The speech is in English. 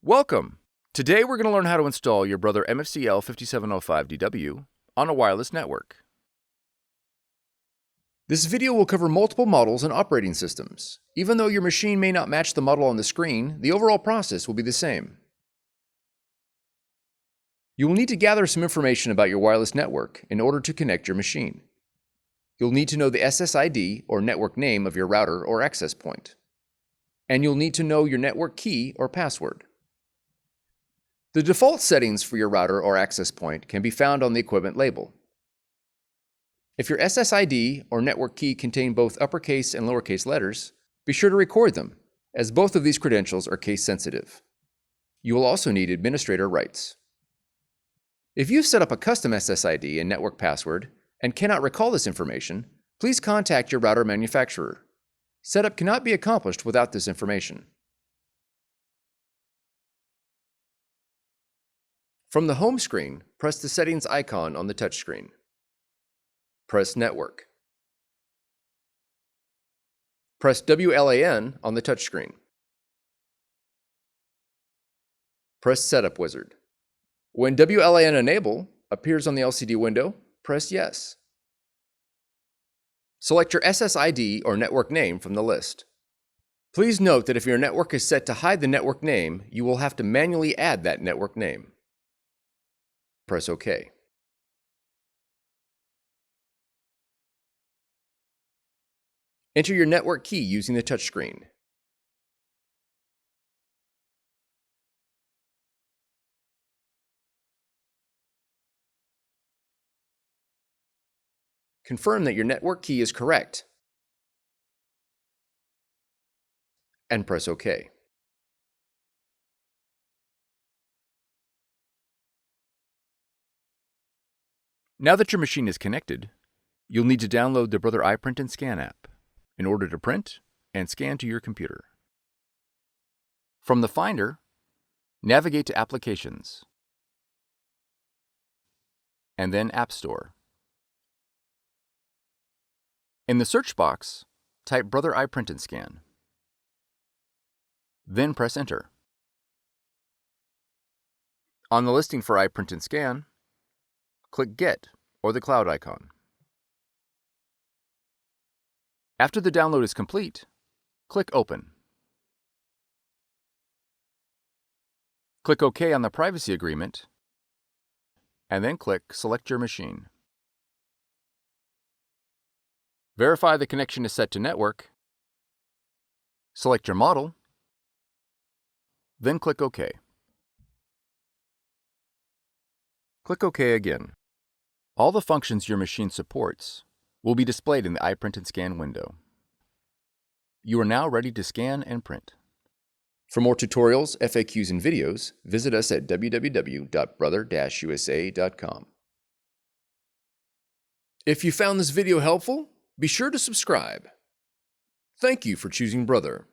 Welcome! Today we're going to learn how to install your Brother MFCL5705DW on a wireless network. This video will cover multiple models and operating systems. Even though your machine may not match the model on the screen, the overall process will be the same. You will need to gather some information about your wireless network in order to connect your machine. You'll need to know the SSID or network name of your router or access point. And you'll need to know your network key or password. The default settings for your router or access point can be found on the equipment label. If your SSID or network key contain both uppercase and lowercase letters, be sure to record them, as both of these credentials are case sensitive. You will also need administrator rights. If you've set up a custom SSID and network password and cannot recall this information, please contact your router manufacturer. Setup cannot be accomplished without this information. From the home screen, press the settings icon on the touchscreen. Press Network. Press WLAN on the touchscreen. Press Setup Wizard. When WLAN Enable appears on the LCD window, press Yes. Select your SSID or network name from the list. Please note that if your network is set to hide the network name, you will have to manually add that network name. Press OK. Enter your network key using the touchscreen. Confirm that your network key is correct and press OK. Now that your machine is connected, you'll need to download the Brother iPrint&Scan app in order to print and scan to your computer. From the Finder, navigate to Applications, and then App Store. In the search box, type Brother iPrint&Scan. Then press Enter. On the listing for iPrint&Scan, click Get or the cloud icon. After the download is complete, click Open. Click OK on the privacy agreement, and then click Select your machine. Verify the connection is set to network, select your model, then click OK. Click OK again. All the functions your machine supports will be displayed in the iPrint&Scan window. You are now ready to scan and print. For more tutorials, FAQs, and videos, visit us at www.brother-usa.com. If you found this video helpful, be sure to subscribe. Thank you for choosing Brother.